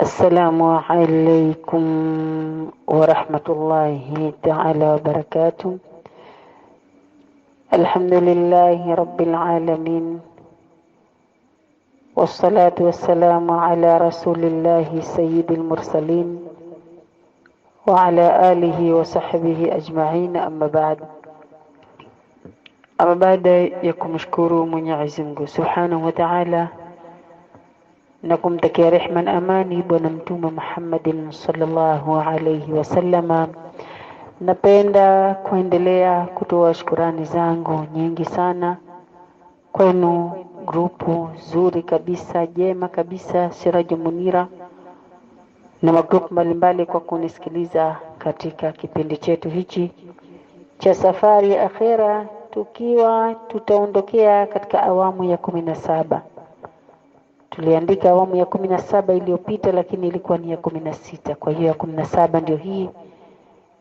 السلام عليكم ورحمة الله تعالى وبركاته. الحمد لله رب العالمين، والصلاة والسلام على رسول الله سيد المرسلين وعلى آله وصحبه أجمعين. أما بعد يكمشكروا Mwenyezi Mungu Subhanahu wa Ta'ala na kumtakia rehema na amani bwana mtume Muhammadin sallallahu alayhi wasallama. Napenda kuendelea kutoa shukrani zangu nyingi sana kwenu grupu zuri kabisa, jema kabisa, Siraju Munira na magrupu mbalimbali kwa kunisikiliza katika kipindi chetu hichi cha safari ya akhera, tukiwa tutaondokea katika awamu ya 17. Tuliandika awamu ya 17 iliyopita, lakini ilikuwa ni ya 16. Kwa hiyo ya 17 ndio hii,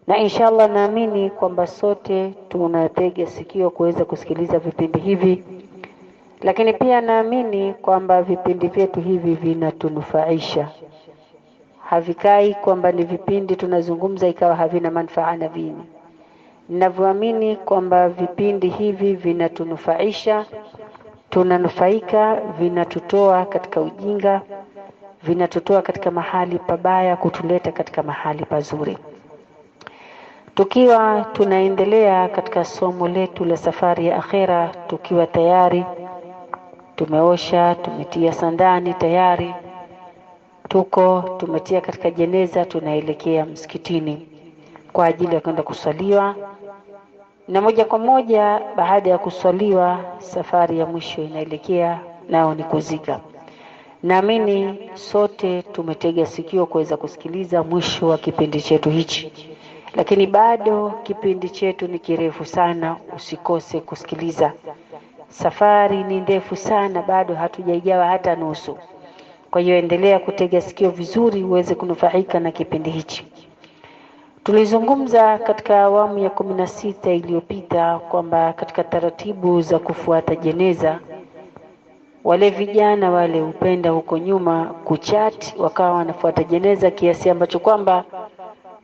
na inshallah naamini kwamba sote tunatega sikio kuweza kusikiliza vipindi hivi, lakini pia naamini kwamba vipindi vyetu hivi vinatunufaisha. Havikai kwamba ni vipindi tunazungumza ikawa havina manufaa na vini. Ninavyoamini kwamba vipindi hivi vinatunufaisha, tunanufaika, vinatutoa katika ujinga, vinatutoa katika mahali pabaya kutuleta katika mahali pazuri. Tukiwa tunaendelea katika somo letu la safari ya akhera, tukiwa tayari tumeosha, tumetia sandani tayari, tumetia katika jeneza, tunaelekea msikitini kwa ajili ya kwenda kusaliwa, na moja kwa moja baada ya kusaliwa safari ya mwisho inaelekea nao ni kuzika. Naamini sote tumetega sikio kuweza kusikiliza mwisho wa kipindi chetu hichi, lakini bado kipindi chetu ni kirefu sana, usikose kusikiliza. Safari ni ndefu sana, bado hatujaigawa hata nusu. Kwa hiyo endelea kutega sikio vizuri uweze kunufaika na kipindi hichi. Tulizungumza katika awamu ya 16 iliyopita kwamba katika taratibu za kufuata jeneza, wale vijana wale upenda huko nyuma kuchat, wakawa wanafuata jeneza kiasi ambacho kwamba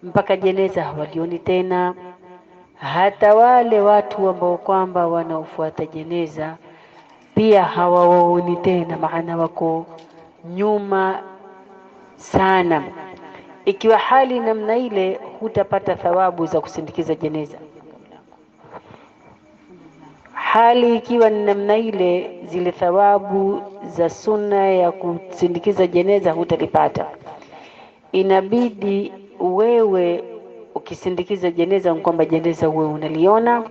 mpaka jeneza hawalioni tena. Hata wale watu ambao kwamba wanaofuata jeneza pia hawawaoni tena, maana wako nyuma sana. Ikiwa hali namna ile, hutapata thawabu za kusindikiza jeneza. Hali ikiwa ni namna ile, zile thawabu za sunna ya kusindikiza jeneza hutalipata. Inabidi wewe ukisindikiza jeneza kwamba jeneza wewe unaliona,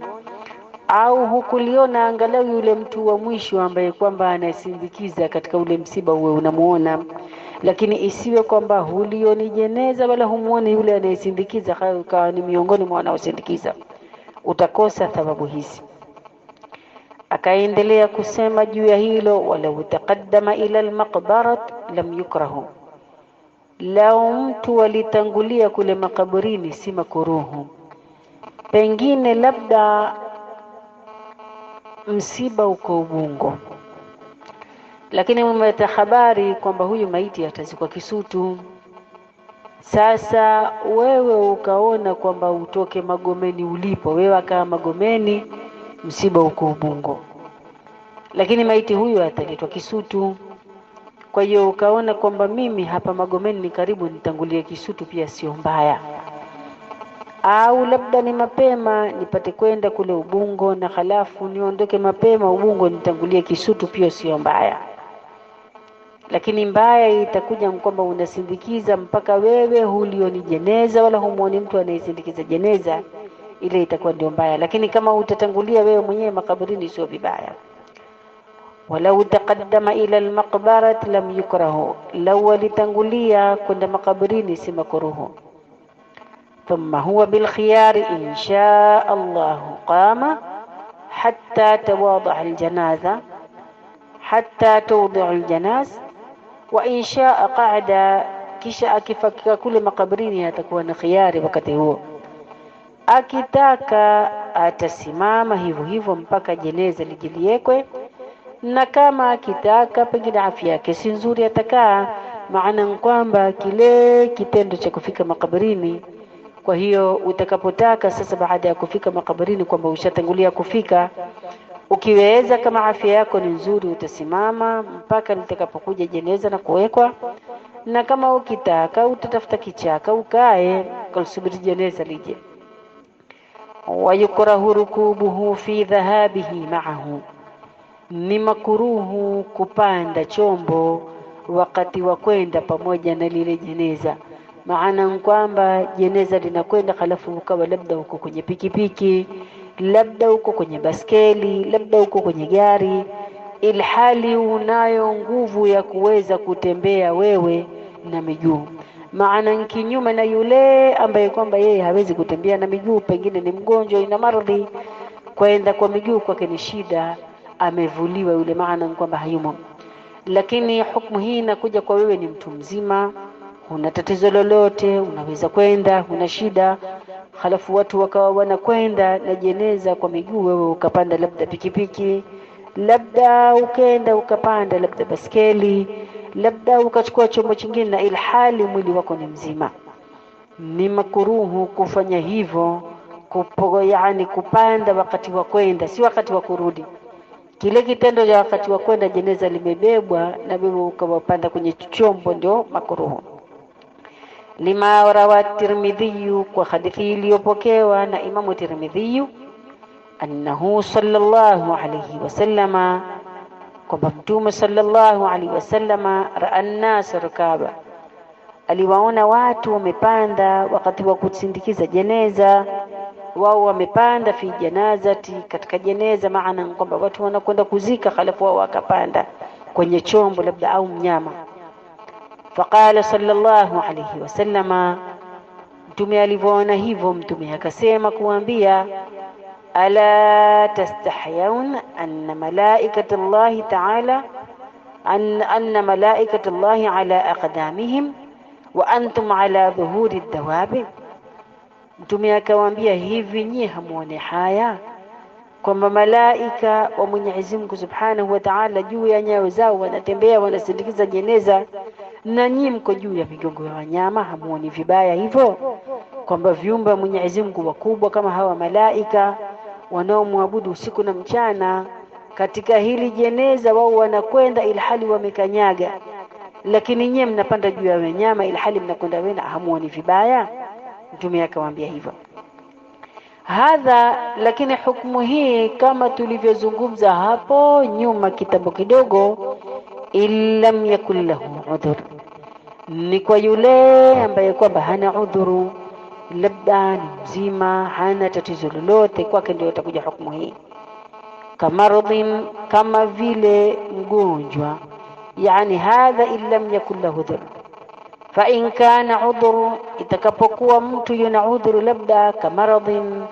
au hukuliona, angalau yule mtu wa mwisho ambaye kwamba anasindikiza katika ule msiba wewe unamuona. Lakini isiwe kwamba hulioni jeneza wala humuone yule anayesindikiza, kwa ni miongoni mwa wanaosindikiza, utakosa thawabu hizi. Akaendelea kusema juu ya hilo, wala utaqaddama ila almaqbarat lam yukrahu, lao mtu walitangulia kule makaburini si makuruhu. Pengine labda msiba uko Ubungo, lakini mmepata habari kwamba huyu maiti atazikwa Kisutu. Sasa wewe ukaona kwamba utoke Magomeni ulipo, wewe akaa Magomeni, msiba uko Ubungo, lakini maiti huyu ataletwa Kisutu. Kwa hiyo ukaona kwamba mimi hapa Magomeni ni karibu, nitangulie Kisutu pia sio mbaya. Au labda ni mapema nipate kwenda kule Ubungo na halafu niondoke mapema Ubungo nitangulie Kisutu pia sio mbaya. Lakini mbaya itakuja kwamba unasindikiza mpaka wewe hulioni jeneza wala humuoni mtu anayesindikiza jeneza, ile itakuwa ndio mbaya. Lakini kama utatangulia wewe mwenyewe makaburini sio vibaya. Wala utaqaddama ila almaqbarat lam yukrahu, law walitangulia kwenda makaburini si makruhu. Thumma huwa bil khiyar in shaa Allah qama hatta tawada aljanaza hatta tawda aljanaz, wa in shaa qa'ada, kisha akifika kule makaburini atakuwa na khiyari wakati huo. Akitaka atasimama hivyo hivyo mpaka jeneza lijiliekwe, na kama akitaka pengine afya yake si nzuri atakaa maana kwamba kile kitendo cha kufika makaburini. Kwa hiyo utakapotaka sasa baada ya kufika makaburini kwamba ushatangulia kufika, ukiweza kama afya yako ni nzuri utasimama mpaka litakapokuja jeneza na kuwekwa, na kama ukitaka utatafuta kichaka ukae kusubiri jeneza lije. Wayukrahu rukubuhu fi dhahabihi ma'ahu, ni makuruhu kupanda chombo wakati wa kwenda pamoja na lile jeneza. Maana kwamba jeneza linakwenda halafu ukawa labda uko kwenye pikipiki, labda uko kwenye baskeli, labda uko kwenye gari, ilhali unayo nguvu ya kuweza kutembea wewe na miguu. Maana kinyume na yule ambaye kwamba yeye hawezi kutembea na miguu, pengine ni mgonjwa, ina maradhi, kwenda kwa miguu kwake ni shida, amevuliwa yule, maana kwamba hayumo. Lakini hukumu hii inakuja kwa wewe ni mtu mzima, una tatizo lolote, unaweza kwenda, una shida, halafu watu wakawa wanakwenda na jeneza kwa miguu, wewe ukapanda labda pikipiki, labda ukenda ukapanda labda baskeli, labda ukachukua chombo kingine, na ilhali mwili wako ni mzima, ni makuruhu kufanya hivyo. Yani kupanda wakati wa kwenda, si wakati wa kurudi. Kile kitendo cha wakati wa kwenda jeneza limebebwa na wewe ukapanda kwenye chombo, ndio makuruhu. Lima rawa Tirmidhi, kwa hadithi iliyopokewa na Imamu Tirmidhi, annahu sallallahu alayhi wasallama, kwamba Mtume sallallahu alayhi wasallama raa an-nas rukaba, aliwaona watu wamepanda wakati wa kusindikiza jeneza. Wao wamepanda fi janazati, katika jeneza, maana kwamba watu wanakwenda kuzika, halafu wao wakapanda kwenye chombo labda au mnyama. Faqala sallallahu alayhi wasallama, Mtume alivyoona hivyo, Mtume akasema kuambia, ala tastahyun anna malaikata Allahi ta'ala anna malaikata Allahi ala aqdamihim wa antum ala dhuhuri ad-dawabi. Mtume akawaambia, hivi nyie hamuone haya kwamba malaika wa Mwenyezi Mungu Subhanahu wa Ta'ala juu ya nyayo zao wanatembea, wanasindikiza jeneza, na nyie mko juu ya migongo ya wanyama? Hamuoni vibaya hivyo kwamba viumbe wa Mwenyezi Mungu wakubwa kama hawa malaika wanaomwabudu usiku na mchana, katika hili jeneza wao wanakwenda ilhali wamekanyaga, lakini nyie mnapanda juu ya wanyama ilhali mnakwenda wena? Hamuoni vibaya? Mtume akawaambia hivyo. Hadha, lakini hukumu hii kama tulivyozungumza hapo nyuma kitambo kidogo, illam yakul lahu udhur, ni kwa yule ambaye kwamba hana udhuru, labda ni mzima, hana tatizo lolote, kwake ndio itakuja hukumu hii. Kamaradhin, kama vile mgonjwa, yani hadha illam yakul lahu udhur. Fa in kana udhuru, itakapokuwa mtu yuna udhuru, labda kamaradhin,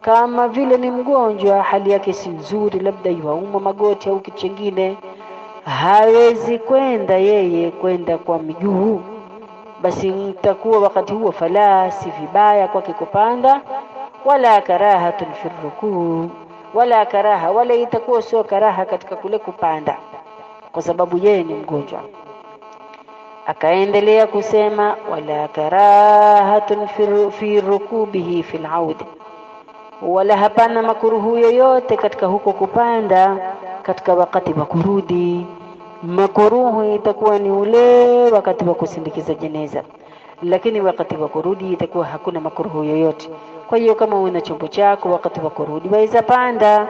kama vile ni mgonjwa, hali yake si nzuri, labda yuauma magoti au kitu kingine, hawezi kwenda yeye kwenda kwa miguu, basi mtakuwa wakati huo fala, si vibaya kwake kupanda, wala karahatun fi rukuu, wala karaha, wala itakuwa sio karaha katika kule kupanda, kwa sababu yeye ni mgonjwa. Akaendelea kusema, wala karahatun fi rukubihi fil aud, wala hapana makuruhu yoyote katika huko kupanda katika wakati wa kurudi. Makuruhu itakuwa ni ule wakati wa kusindikiza jeneza, lakini wakati wa kurudi itakuwa hakuna makuruhu yoyote. Kwa hiyo kama una chombo chako wakati wa kurudi waweza panda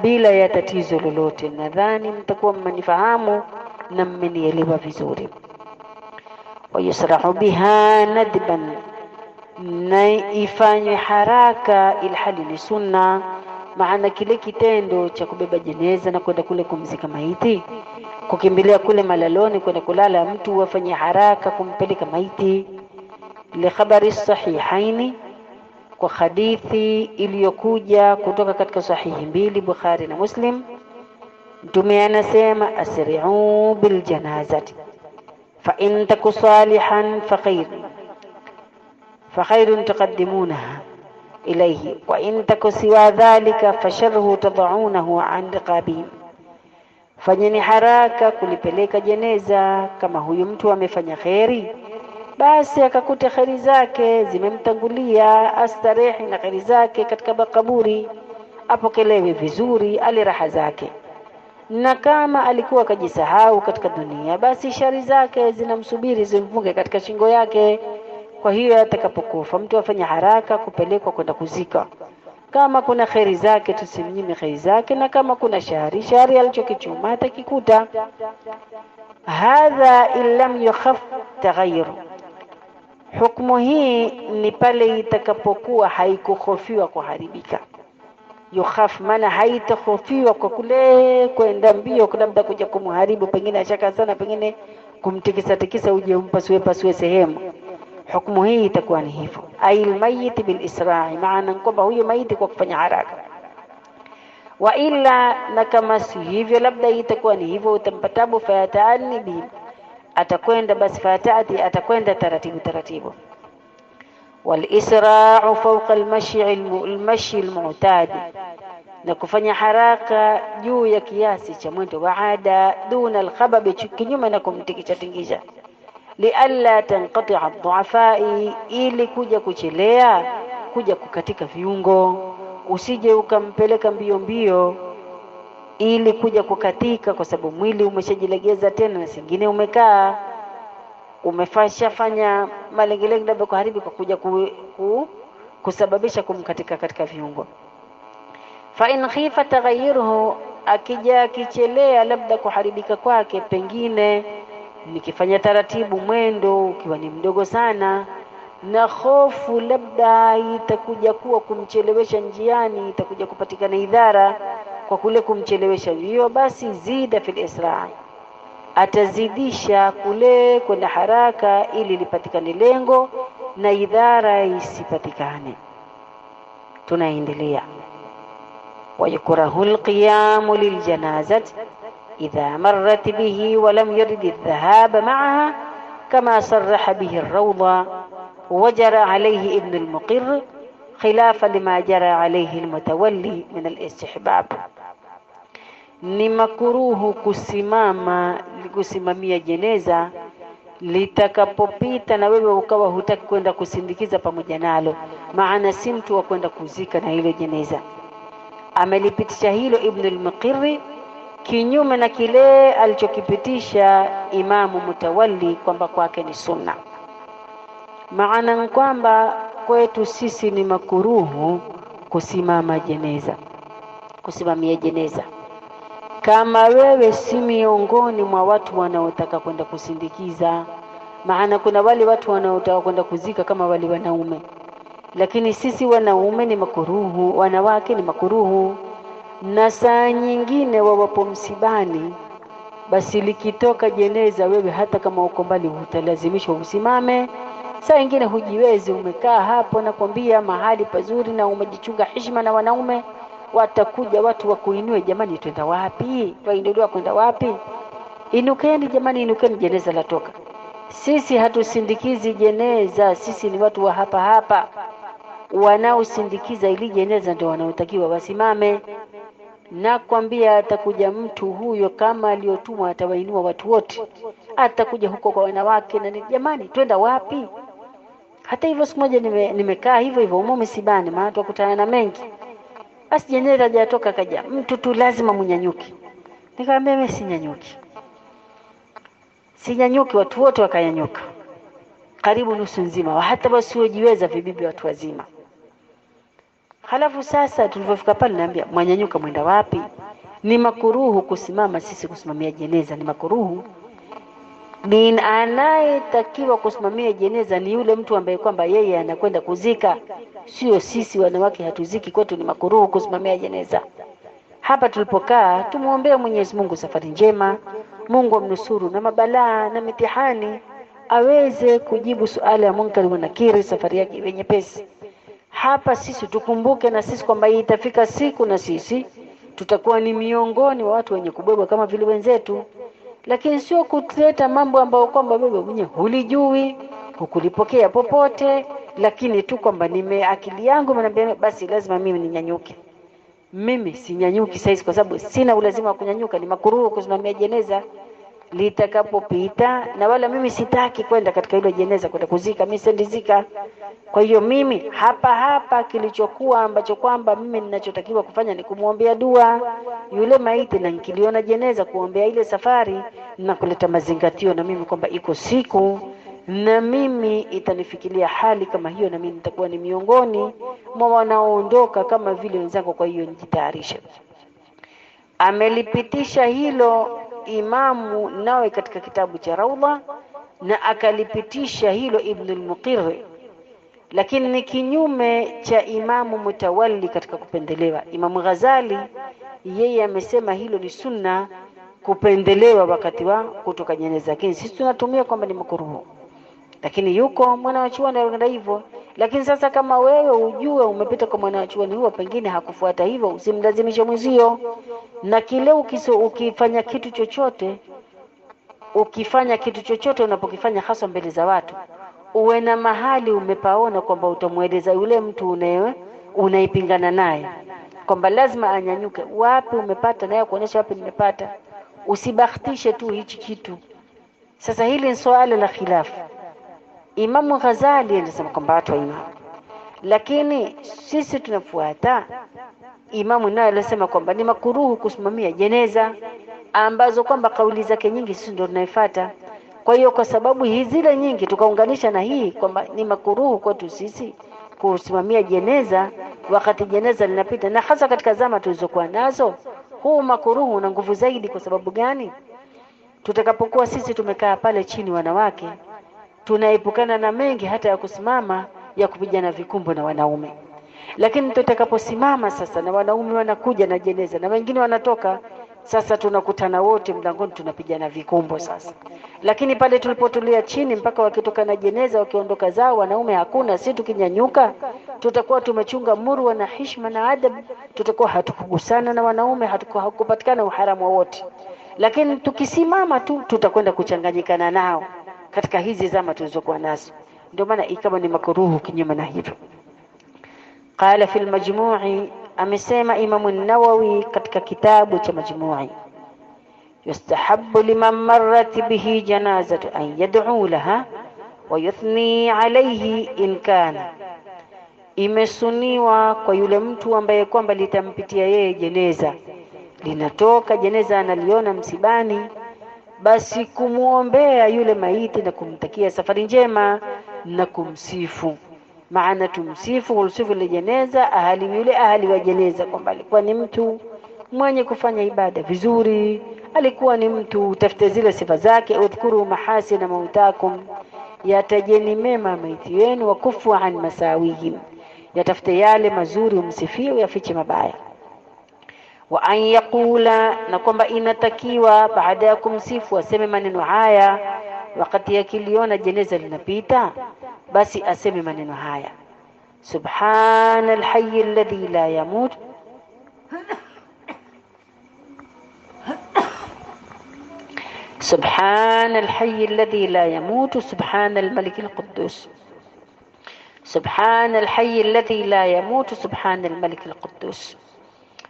bila ya tatizo lolote. Nadhani mtakuwa mmenifahamu na mmenielewa vizuri. Wayusrahu biha nadban, na ifanywe haraka ilhali ni sunna. Maana kile kitendo cha kubeba jeneza na kwenda kule kumzika maiti, kukimbilia kule malaloni kwenda kulala, mtu wafanye haraka kumpeleka maiti. Li khabari sahihaini, kwa hadithi iliyokuja kutoka katika sahihi mbili, Bukhari na Muslim, Mtume anasema, asri'u bil janazati fa in taku salihan fa khairun tuqaddimunaha ilayhi wa in taku siwa dhalika fa sharruhu tad'unahu an riqabihim fanyeni haraka kulipeleka jeneza. Kama huyu mtu amefanya kheri, basi akakuta kheri zake zimemtangulia, astarehi na kheri zake katika makaburi, apokelewe vizuri, ale raha zake. Na kama alikuwa kajisahau katika dunia, basi shari zake zinamsubiri zimfunge katika shingo yake. Kwa hiyo atakapokufa mtu afanye haraka kupelekwa kwenda kuzika. Kama kuna kheri zake tusimnyime kheri zake, na kama kuna shari alichokichuma atakikuta. Hadha illam yukhaf taghayyur, hukumu hii ni pale itakapokuwa haikuhofiwa kuharibika. Yukhaf maana haitahofiwa kwa kule kwenda mbio labda kuja kumharibu, pengine ashaka sana, pengine kumtikisa uje umpasue sehemu. Hukumu hii itakuwa ni hivyo, ail mayit bil isra'i, maana kwamba huyo maiti kwa kufanya haraka. Wa illa, na kama si hivyo labda itakuwa ni hivyo, utampatabu fayataani bi, atakwenda basi fayataati, atakwenda taratibu. Wal isra'u fawqa al mashi al mu'tad, na kufanya haraka juu ya kiasi cha mwendo wa ada, duna al khabab, kinyume na kumtikisha lialla tanqati'a ad-du'afai, ili kuja kuchelea, kuja kukatika viungo. Usije ukampeleka mbio ili kuja kukatika, kwa sababu mwili umeshajilegeza tena na singine umekaa umefanya malengelenge labda kuharibu, kwa kuja kusababisha kumkatika katika viungo. Fa in khifa taghayyuruhu, akija kichelea labda kuharibika kwake, pengine nikifanya taratibu mwendo ukiwa ni mdogo sana, na hofu labda itakuja kuwa kumchelewesha njiani, itakuja kupatikana idhara kwa kule kumchelewesha hiyo, basi zida fil isra'i, atazidisha kule kwenda haraka ili lipatikane lengo na idhara isipatikane. Tunaendelea. ويكره القيام للجنازة إذا مرت به ولم يرد الذهاب معها، كما صرح به الروضة وجرى عليه ابن المقر، خلافا لما جرى عليه المتولي من الاستحباب. Ni makuruhu kusimamia jeneza litakapopita na wewe ukawa hutaki kwenda kusindikiza pamoja nalo, maana si mtu wa kwenda kuzika na ile jeneza. Amelipitisha hilo Ibn al-Muqirri kinyume na kile alichokipitisha Imamu Mutawalli kwamba kwake ni sunna. Maana kwamba kwetu sisi ni makuruhu kusimamia jeneza. Kama wewe si miongoni mwa watu wanaotaka kwenda kusindikiza, maana kuna wale watu wanaotaka kwenda kuzika kama wale wanaume, lakini sisi wanaume ni makuruhu, wanawake ni makuruhu. Na saa nyingine wawapo msibani, basi likitoka jeneza wewe hata kama uko mbali utalazimishwa usimame. Saa nyingine hujiwezi, umekaa hapo na kwambia mahali pazuri na umejichunga heshima na wanaume, watakuja watu wakuinue, jamani twenda wapi? Twaendelea kwenda wapi? Inukeni jamani, inukeni, jeneza latoka. Sisi hatusindikizi jeneza, sisi ni watu wa hapa. Wanaosindikiza ili jeneza ndio wanaotakiwa wasimame. Na kwambia atakuja mtu huyo kama aliyotumwa, atawainua watu wote, atakuja huko kwa wanawake na jamani twenda wapi? Hata hivyo siku moja nimekaa hivyo umo msibani, maana tukutana na mengi. Basi jeneza hajatoka, kaja mtu tu lazima mnyanyuke. Nikamwambia mimi sinyanyuki, watu wote wakanyanyuka, karibu nusu nzima, hata wasiojiweza vibibi watu wazima. Halafu sasa tulipofika pale naambia mwanyanyuka, mwenda wapi? Ni makuruhu kusimama, sisi kusimamia jeneza ni makuruhu. Bin anayetakiwa kusimamia jeneza ni yule mtu ambaye kwamba yeye anakwenda kuzika, sio sisi wanawake. Hatuziki, kwetu ni makuruhu kusimamia jeneza. Hapa tulipokaa tumuombea Mwenyezi Mungu safari njema, Mungu amnusuru na mabalaa na mitihani, aweze kujibu suala ya Munkari wa Nakiri, safari yake iwe nyepesi. Hapa sisi tukumbuke na sisi kwamba itafika siku na sisi tutakuwa ni miongoni wa watu wenye kubebwa kama vile wenzetu, lakini sio kuleta mambo ambayo kwamba wewe mwenyewe hulijui, hukulipokea popote, lakini tu kwamba akili yangu mnaniambia basi lazima mimi ninyanyuke. mimi sinyanyuki saizi kwa sababu sina ulazima wa kunyanyuka, ni makuruhu kusimamia jeneza litakapopita, na wala mimi sitaki kwenda katika hilo jeneza kwenda kuzika, mimi sendizika. Kwa hiyo mimi hapa kilichokuwa ambacho kwamba mimi ninachotakiwa kufanya ni kumwombea dua yule maiti, na nikiliona jeneza kuombea ile safari na kuleta mazingatio na mimi kwamba iko siku na mimi itanifikiria hali kama hiyo, na mimi nitakuwa ni miongoni mwa wanaoondoka kama vile wenzangu. Kwa hiyo nijitayarishe. Amelipitisha hilo Imamu Nawawi katika kitabu cha Rawda, na akalipitisha hilo Ibn al-Muqirr, lakini ni kinyume cha Imamu Mutawalli katika kupendelewa. Imamu Ghazali yeye amesema hilo ni sunna kupendelewa wakati wa kutoka jeneza, lakini sisi tunatumia kwamba ni makruhu. Lakini yuko mwana wa chuoni anaenda hivyo. Lakini sasa kama wewe ujue umepita kwa mwana wa chuoni huo, pengine hakufuata hivyo, usimlazimishe mwenzio. Na kile ukifanya kitu chochote unapokifanya hasa mbele za watu, uwe na mahali umepaona kwamba utamueleza yule mtu unaipingana naye kwamba lazima anyanyuke, wapi umepata, naye kuonyesha wapi nimepata. Usibahatishe tu hichi kitu. Sasa hili ni swala la khilafu. Imamu Ghazali anasema kwamba watu wa imamu, lakini sisi tunafuata Imamu naye alisema kwamba ni makuruhu kusimamia jeneza, ambazo kwamba kauli zake nyingi sisi ndio tunaifuata. Kwa hiyo kwa sababu zile nyingi tukaunganisha na hii kwamba ni makuruhu kwetu sisi kusimamia jeneza wakati jeneza linapita, na hasa katika zama tulizokuwa nazo, huu makuruhu una nguvu zaidi. Kwa sababu gani? Tutakapokuwa sisi tumekaa pale chini wanawake, tunaepukana na mengi hata ya kusimama ya kupigana vikumbo na wanaume. Lakini tutakaposimama sasa na wanaume wanakuja na jeneza na wengine wanatoka, sasa tunakutana wote mlangoni tunapigana vikumbo sasa. Lakini pale tulipotulia chini mpaka wakitoka na jeneza wakiondoka zao wanaume hakuna, sisi tukinyanyuka tutakuwa tumechunga murwa na heshima na adab, tutakuwa hatukugusana na wanaume, hakupatikana uharamu wowote. Lakini tukisimama tu tutakwenda kuchanganyikana nao katika hizi zama tulizokuwa nazo. Ndio maana ikawa ni makruhu kinyume na hivyo. Qala fil majmu'i, amesema Imam an-Nawawi katika kitabu cha Majmu'i, yustahabbu liman marrat bihi janazatu an yad'u laha wa yuthni alayhi in kana, imesuniwa kwa yule mtu ambaye kwamba litampitia yeye jeneza, linatoka jeneza analiona msibani, basi kumuombea yule maiti na kumtakia safari njema na kumsifu. Maana tumsifu ile jeneza, ahali wa jeneza kwamba alikuwa ni mtu mwenye kufanya ibada vizuri, alikuwa ni mtu, tafute zile sifa zake. Udhkuru mahasina mautakum, yatajeni mema maiti wenu, wakufu an masawihim, yatafute yale mazuri umsifie, yafiche mabaya. Wa an yaqula, na kwamba inatakiwa baada ya kumsifu aseme maneno haya wakati yakiliona jeneza linapita, basi aseme maneno haya: subhanal hayy alladhi la yamut subhanal hayy alladhi la yamut subhanal malik alquddus subhanal hayy alladhi la yamut subhanal malik alquddus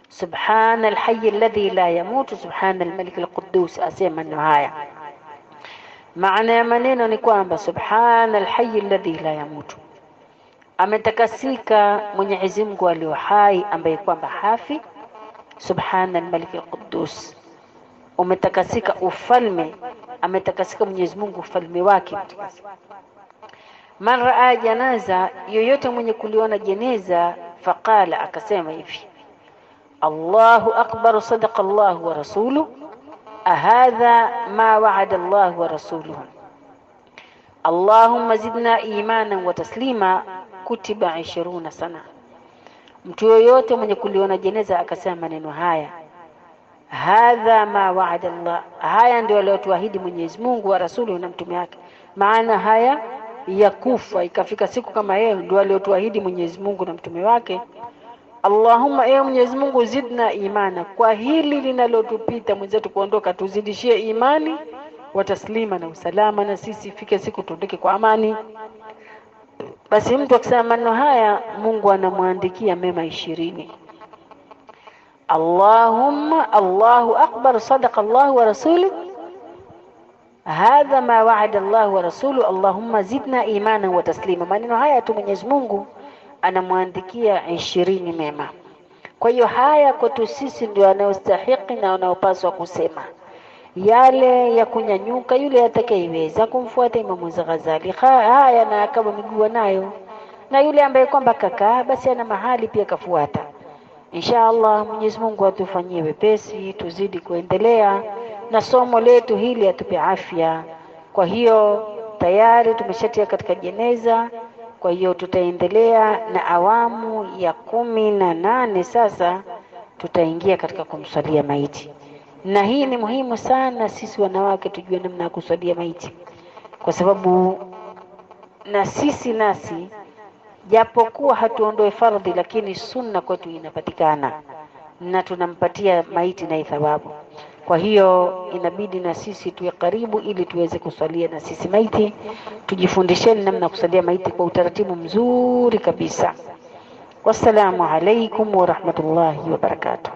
subhanal hayy alladhi la yamut subhanal malik alquddus. Asema maneno haya. Maana ya maneno ni kwamba subhanal hayy alladhi la yamut, ametakasika Mwenyezi Mungu aliye hai ambaye kwamba hafi. Subhanal malik alquddus, umetakasika ufalme, ametakasika Mwenyezi Mungu ufalme wake. Man raa janaza, yoyote mwenye kuliona jeneza, faqala, akasema hivi: Allahu akbar, sadaqa Allah wa rasuluhu, ahadha ma wa'ada Allah wa rasuluhu, Allahumma zidna imanan wa taslima, kutiba 20 sana. Mtu yoyote mwenye kuliona jeneza akasema maneno haya, hadha ma wa'ada Allah, haya ndio aliyotuahidi Mwenyezi Mungu wa rasuluhu na mtume wake. Maana haya ya kufa ikafika siku kama hiyo ndio aliyotuahidi Mwenyezi Mungu na mtume wake. Allahumma, ewe Mwenyezi Mungu, zidna imana, kwa hili linalotupita mwenzetu kuondoka tuzidishie imani, wa taslima, na usalama, na sisi ifike siku tuondoke kwa amani. Basi mtu akisema maneno haya Mungu anamwandikia mema 20. Allahumma Allahu akbar, sadaqa Allah wa rasuluhu, hadha ma wa'ada Allah wa rasuluhu, Allahumma zidna imana wa taslima. Maneno haya tu Mwenyezi Mungu anamwandikia 20 mema. Kwa hiyo haya kwetu sisi ndio anayostahili na anayopaswa kusema. Yale ya kunyanyuka, yule atakayeweza kumfuata Imam Ghazali haya na kama miguu nayo, na yule ambaye kwamba kakaa basi ana mahali pia kafuata. Inshallah Mwenyezi Mungu atufanyie wepesi, tuzidi kuendelea na somo letu hili, atupe afya. Kwa hiyo tayari tumeshatia katika jeneza, kwa hiyo tutaendelea na awamu ya 18. Sasa tutaingia katika kumswalia maiti, na hii ni muhimu sana sisi wanawake tujue namna ya kuswalia maiti, kwa sababu na sisi japokuwa hatuondoe fardhi, lakini sunna kwetu inapatikana na tunampatia maiti na thawabu. Kwa hiyo inabidi na sisi tuwe karibu ili tuweze kuswalia na sisi maiti. Tujifundisheni namna kuswalia maiti kwa utaratibu mzuri kabisa. Wassalamu alaikum wa rahmatullahi wa barakatuh.